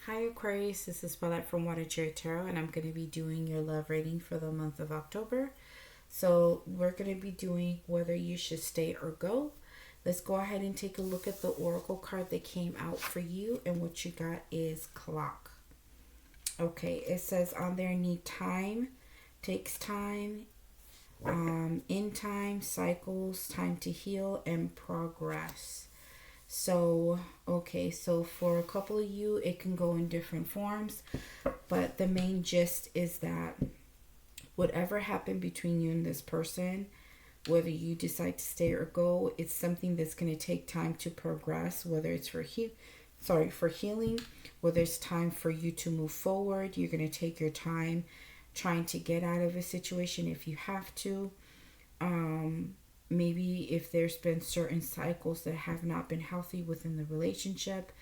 Hi Aquarius, this is Spotlight from Water Cherry Tarot, and I'm going to be doing your love reading for the month of October. So we're going to be doing whether you should stay or go. Let's go ahead and take a look at the oracle card that came out for you, and what you got is clock. Okay, it says on there need time, takes time, in time, cycles, time to heal, and progress. So, okay, so for a couple of you, it can go in different forms, but the main gist is that whatever happened between you and this person, whether you decide to stay or go, it's something that's going to take time to progress, whether it's for healing, whether it's time for you to move forward. You're going to take your time trying to get out of a situation if you have to. Maybe if there's been certain cycles that have not been healthy within the relationship,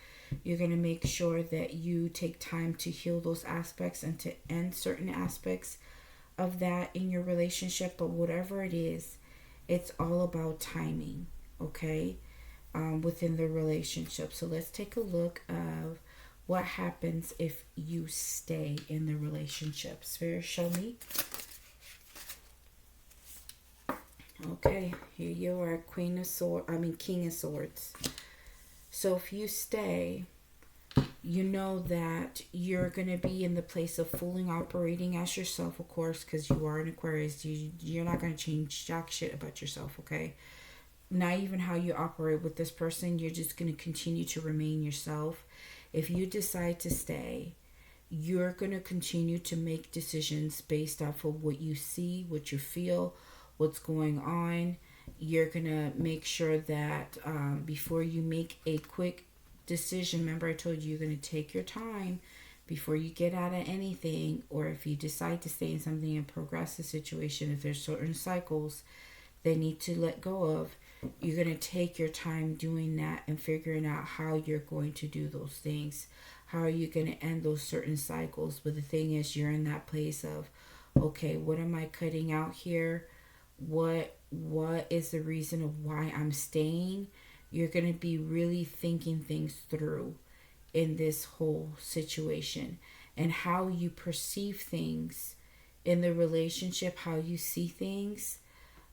you're going to make sure that you take time to heal those aspects and to end certain aspects of that in your relationship. But whatever it is, it's all about timing, okay, within the relationship. So let's take a look of what happens if you stay in the relationship. Spirit, show me. Okay, here you are, King of Swords. So if you stay, you know that you're going to be in the place of fully operating as yourself, of course, because you are an Aquarius. You're not going to change jack shit about yourself, okay? Not even how you operate with this person. You're just going to continue to remain yourself. If you decide to stay, you're going to continue to make decisions based off of what you see, what you feel, what's going on. You're going to make sure that before you make a quick decision, remember I told you you're going to take your time before you get out of anything, or if you decide to stay in something and progress the situation, if there's certain cycles they need to let go of, you're going to take your time doing that and figuring out how you're going to do those things. How are you going to end those certain cycles? But the thing is, you're in that place of, okay, what am I cutting out here? What is the reason of why I'm staying? You're going to be really thinking things through in this whole situation, and how you perceive things in the relationship, how you see things.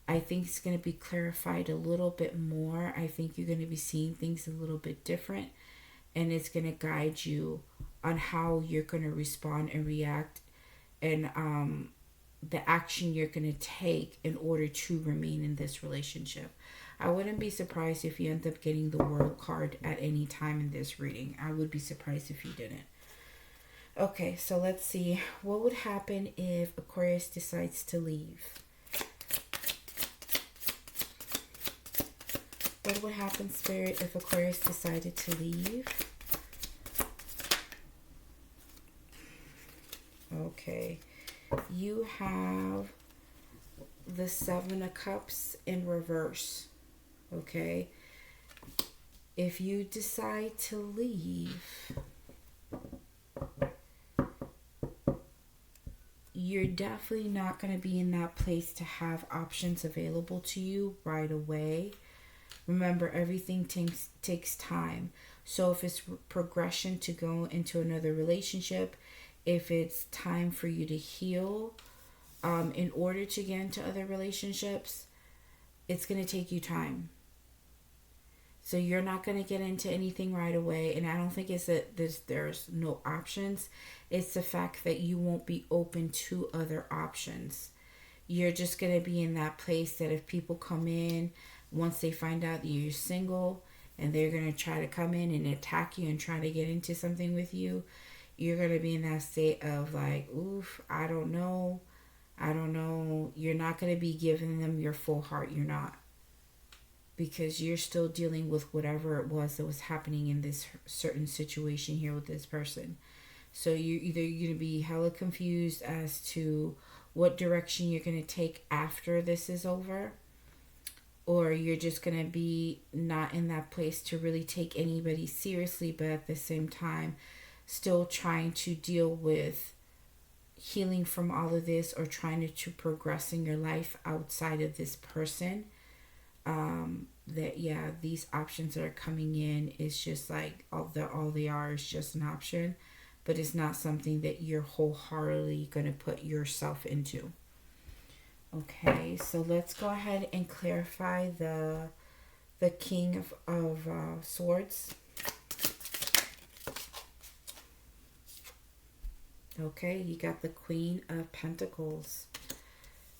I think it's going to be clarified a little bit more. I think you're going to be seeing things a little bit different, and it's going to guide you on how you're going to respond and react, and the action you're going to take in order to remain in this relationship. I wouldn't be surprised if you end up getting the World card at any time in this reading. I would be surprised if you didn't. Okay, so let's see. What would happen if Aquarius decides to leave? What would happen, Spirit, if Aquarius decided to leave? Okay. You have the Seven of Cups in reverse. Okay. If you decide to leave, you're definitely not going to be in that place to have options available to you right away. Remember, everything takes time. So if it's progression to go into another relationship, if it's time for you to heal in order to get into other relationships, it's going to take you time. So you're not going to get into anything right away. And I don't think it's that there's no options. It's the fact that you won't be open to other options. You're just going to be in that place that if people come in, once they find out that you're single, and they're going to try to come in and attack you and try to get into something with you, you're going to be in that state of like, oof, I don't know. You're not going to be giving them your full heart. You're not. Because you're still dealing with whatever it was that was happening in this certain situation here with this person. So you're going to be hella confused as to what direction you're going to take after this is over. Or you're just going to be not in that place to really take anybody seriously, but at the same time still trying to deal with healing from all of this, or trying to progress in your life outside of this person. These options that are coming in is just like all they are is just an option. but it's not something that you're wholeheartedly going to put yourself into. Okay, so let's go ahead and clarify the King of Swords. Okay, you got the Queen of Pentacles.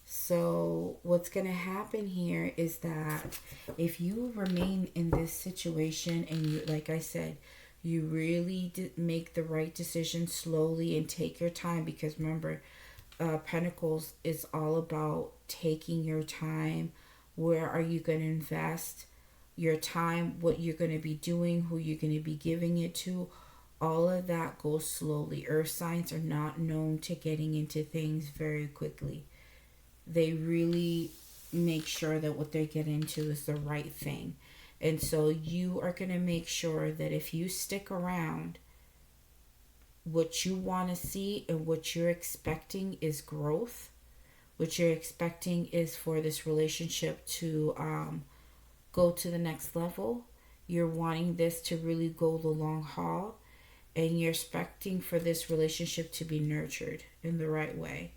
So what's going to happen here is that if you remain in this situation and you, like I said, you really make the right decision slowly and take your time, because remember, Pentacles is all about taking your time. Where are you going to invest your time? What you're going to be doing? Who you're going to be giving it to? All of that goes slowly. Earth signs are not known to getting into things very quickly. They really make sure that what they get into is the right thing. And so you are going to make sure that if you stick around, what you want to see and what you're expecting is growth. What you're expecting is for this relationship to go to the next level. You're wanting this to really go the long haul. And you're expecting for this relationship to be nurtured in the right way.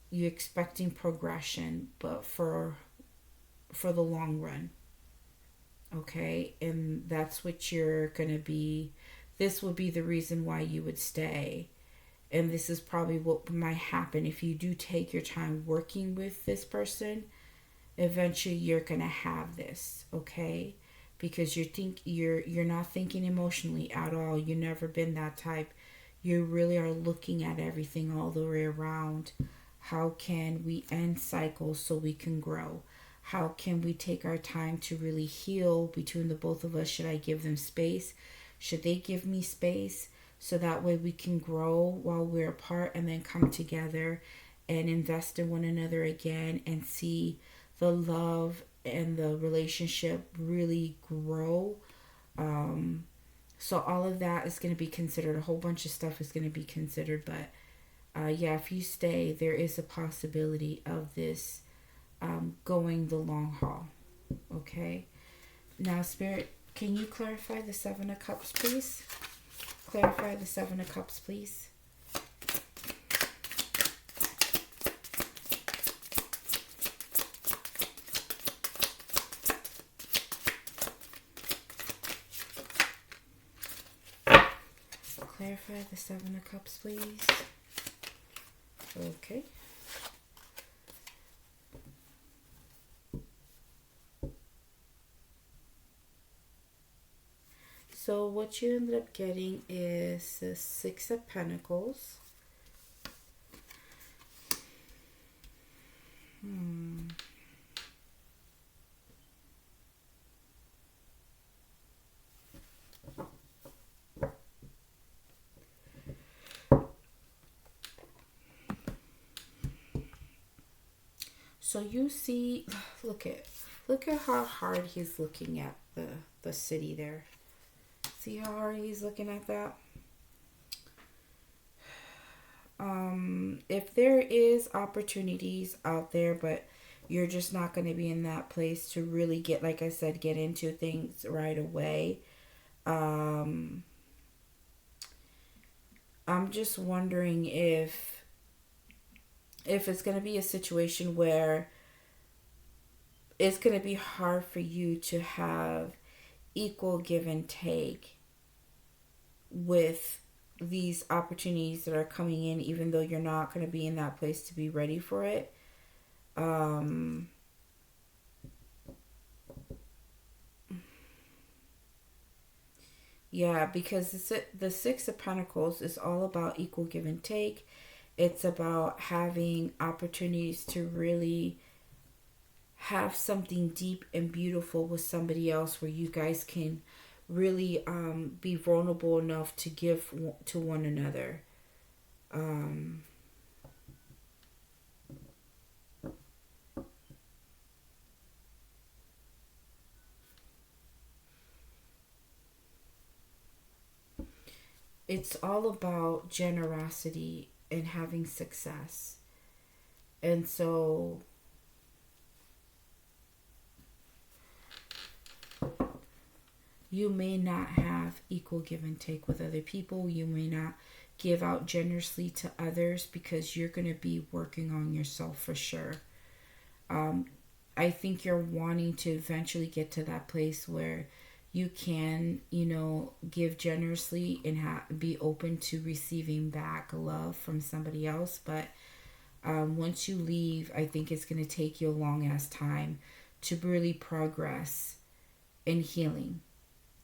You're expecting progression, but for the long run. Okay? And that's what you're going to be. This would be the reason why you would stay. And this is probably what might happen if you do take your time working with this person. Eventually you're going to have this, okay? Because you're not thinking emotionally at all. You've never been that type. You really are looking at everything all the way around. How can we end cycles so we can grow? How can we take our time to really heal between the both of us? Should I give them space? Should they give me space? So that way we can grow while we're apart and then come together and invest in one another again and see the love and the relationship really grow. So all of that is going to be considered. A whole bunch of stuff is going to be considered. But yeah, if you stay, there is a possibility of this going the long haul. Okay. Now, Spirit, can you clarify the Seven of Cups, please? Clarify the Seven of Cups, please. Clarify the Seven of Cups, please. Okay. So what you ended up getting is the Six of Pentacles. So you see, look at how hard he's looking at the city there. See how hard he's looking at that? If there is opportunities out there, but you're just not going to be in that place to really get, like I said, get into things right away. I'm just wondering if it's going to be a situation where it's going to be hard for you to have equal give and take with these opportunities that are coming in, even though you're not going to be in that place to be ready for it. Yeah, because the Six of Pentacles is all about equal give and take. It's about having opportunities to really have something deep and beautiful with somebody else where you guys can really be vulnerable enough to give to one another. It's all about generosity and having success. And so You may not have equal give and take with other people. You may not give out generously to others because you're going to be working on yourself for sure. I think you're wanting to eventually get to that place where you can, give generously and be open to receiving back love from somebody else. But once you leave, I think it's going to take you a long ass time to really progress in healing.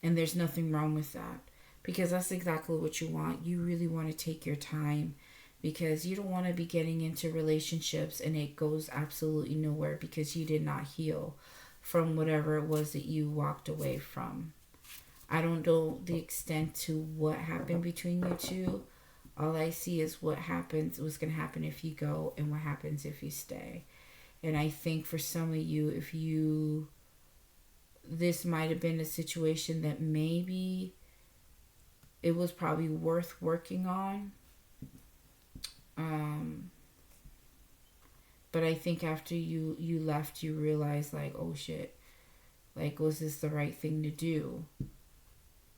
And there's nothing wrong with that because that's exactly what you want. You really want to take your time because you don't want to be getting into relationships and it goes absolutely nowhere because you did not heal from whatever it was that you walked away from. I don't know the extent to what happened between you two. All I see is what's going to happen if you go and what happens if you stay. And I think for some of you, this might have been a situation that maybe it was probably worth working on. But I think after you left, you realized like, oh shit, like, was this the right thing to do?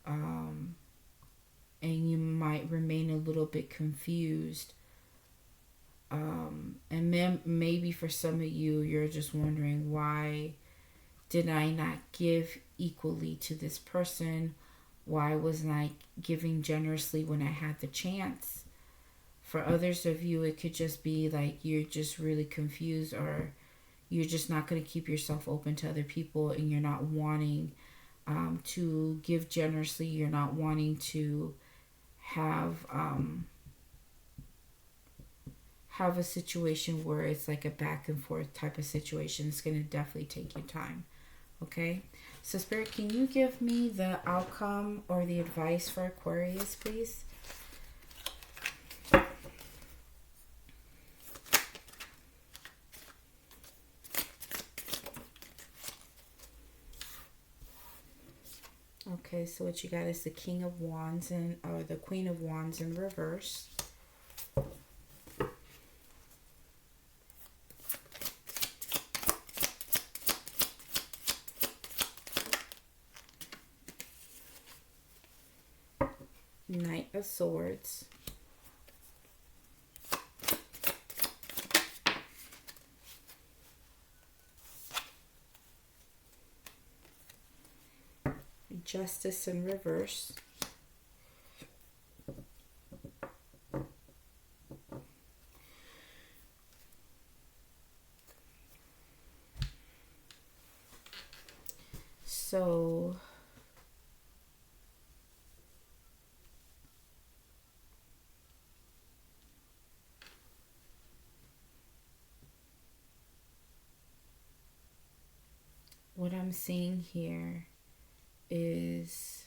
And you might remain a little bit confused. And then maybe for some of you, you're just wondering, why did I not give equally to this person? Why wasn't I giving generously when I had the chance? For others of you, it could just be like you're just really confused, or you're just not going to keep yourself open to other people, and you're not wanting to give generously. You're not wanting to have a situation where it's like a back and forth type of situation. It's going to definitely take you time. Okay? So Spirit, can you give me the outcome or the advice for Aquarius, please? Okay, so what you got is the King of Wands or the Queen of Wands in reverse. Knight of Swords. Justice in reverse. So what I'm seeing here is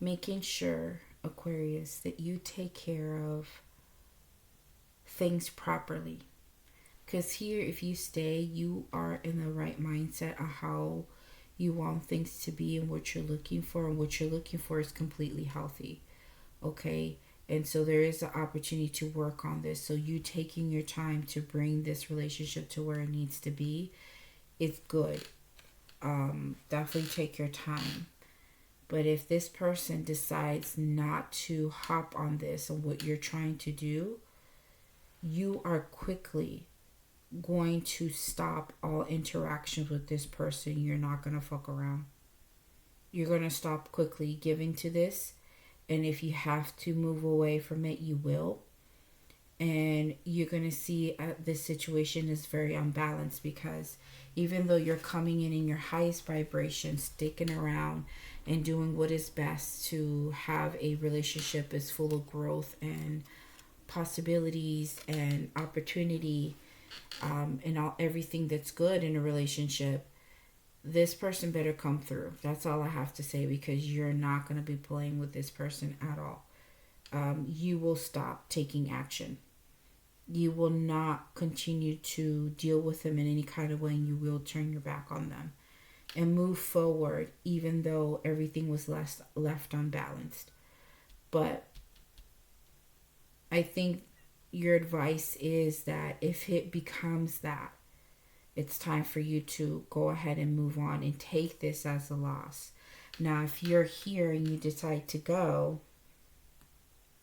making sure, Aquarius, that you take care of things properly. Because here, if you stay, you are in the right mindset of how you want things to be and what you're looking for. And what you're looking for is completely healthy. Okay? And so there is an opportunity to work on this. So you taking your time to bring this relationship to where it needs to be, it's good. Definitely take your time. But if this person decides not to hop on this and what you're trying to do, you are quickly going to stop all interactions with this person. You're not going to fuck around. You're going to stop quickly giving to this. And if you have to move away from it, you will. And you're going to see this situation is very unbalanced, because even though you're coming in your highest vibration, sticking around and doing what is best to have a relationship is full of growth and possibilities and opportunity, and everything that's good in a relationship, this person better come through. That's all I have to say, because you're not going to be playing with this person at all. You will stop taking action. You will not continue to deal with them in any kind of way, and you will turn your back on them and move forward, even though everything was left unbalanced. But I think your advice is that if it becomes that, It's time for you to go ahead and move on and take this as a loss. Now, if you're here and you decide to go,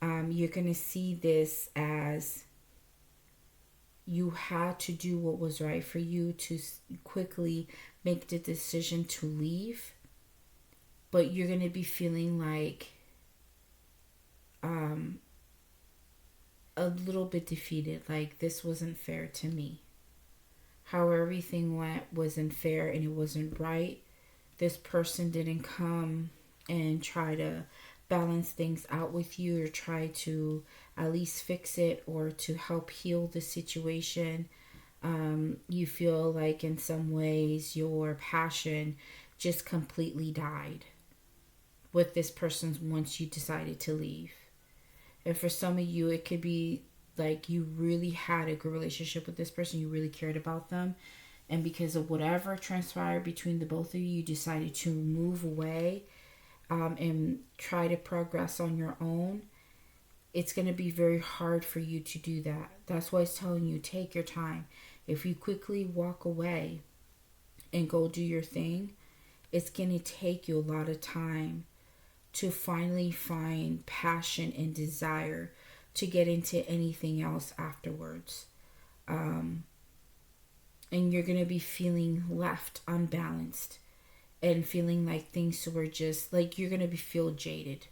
you're going to see this as you had to do what was right for you to quickly make the decision to leave. But you're going to be feeling like a little bit defeated. Like, this wasn't fair to me. How everything went wasn't fair and it wasn't right. This person didn't come and try to balance things out with you or try to at least fix it or to help heal the situation. You feel like in some ways your passion just completely died with this person once you decided to leave. And for some of you, it could be like you really had a good relationship with this person. You really cared about them. And because of whatever transpired between the both of you, you decided to move away and try to progress on your own. It's going to be very hard for you to do that. That's why it's telling you, take your time. If you quickly walk away and go do your thing, it's going to take you a lot of time to finally find passion and desire to get into anything else afterwards. And you're going to be feeling left unbalanced and feeling like things were just like you're going to feel jaded.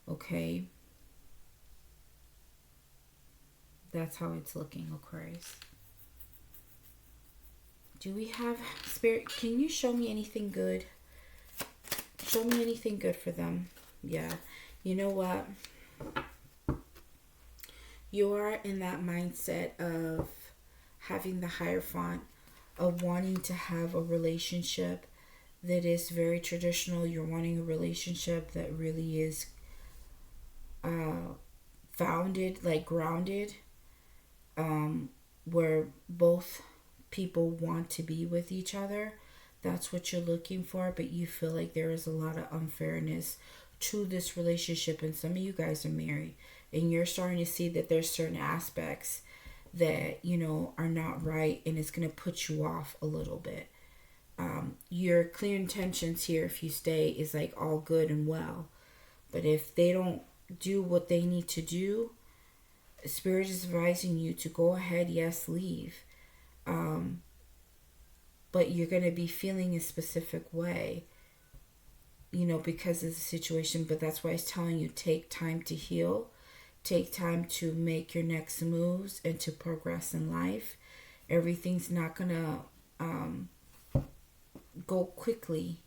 Okay? That's how it's looking, Aquarius. Do we have Spirit? Can you show me anything good? Show me anything good for them. Yeah. You know what? You are in that mindset of having the Hierophant, of wanting to have a relationship that is very traditional. You're wanting a relationship that really is founded, like grounded, where both people want to be with each other. That's what you're looking for, but you feel like there is a lot of unfairness to this relationship, and some of you guys are married and you're starting to see that there's certain aspects that, you know, are not right, and it's going to put you off a little bit. Your clear intentions here, if you stay, is like all good and well, but if they don't do what they need to do, Spirit is advising you to go ahead, yes, leave. But you're going to be feeling a specific way, you know, because of the situation. But that's why it's telling you, take time to heal. Take time to make your next moves and to progress in life. Everything's not going to go quickly.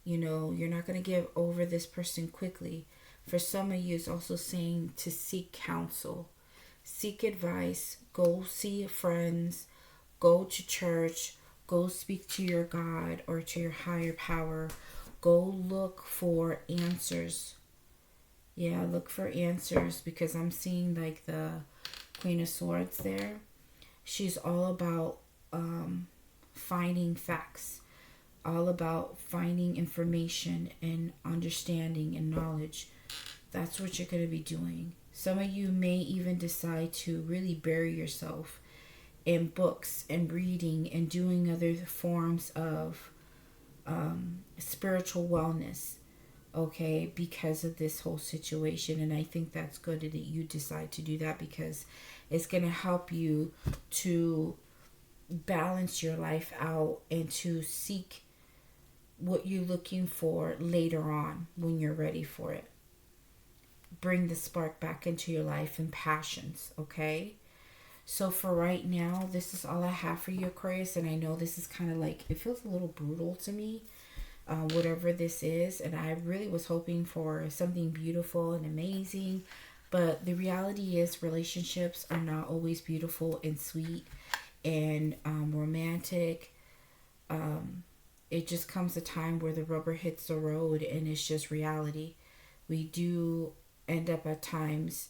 You know, you're not going to give over this person quickly. For some of you, it's also saying to seek counsel. Seek advice. Go see friends. Go to church. Go speak to your God or to your higher power. Go look for answers. Yeah, look for answers, because I'm seeing like the Queen of Swords there. She's all about finding facts, all about finding information and understanding and knowledge. That's what you're going to be doing. Some of you may even decide to really bury yourself in books and reading and doing other forms of spiritual wellness, okay, because of this whole situation. And I think that's good that you decide to do that, because it's going to help you to balance your life out and to seek what you're looking for later on when you're ready for it. Bring the spark back into your life and passions, okay? So for right now, this is all I have for you, Aquarius. And I know this is kind of like, it feels a little brutal to me, whatever this is. And I really was hoping for something beautiful and amazing. But the reality is, relationships are not always beautiful and sweet and romantic. It just comes a time where the rubber hits the road and it's just reality. We do end up at times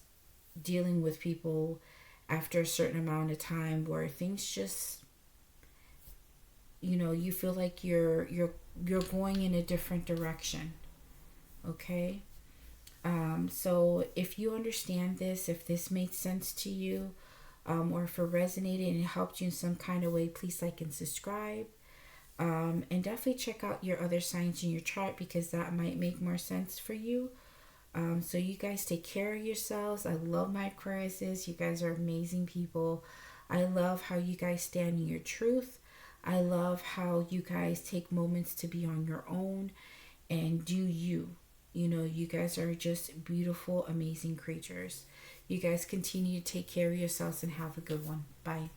dealing with people after a certain amount of time where things just, you know, you feel like you're going in a different direction. Okay? So if you understand this, if this made sense to you, or if it resonated and it helped you in some kind of way, please like and subscribe. And definitely check out your other signs in your chart, because that might make more sense for you. So you guys take care of yourselves. I love my Aquariuses. You guys are amazing people. I love how you guys stand in your truth. I love how you guys take moments to be on your own and do you. You know, you guys are just beautiful, amazing creatures. You guys continue to take care of yourselves and have a good one. Bye.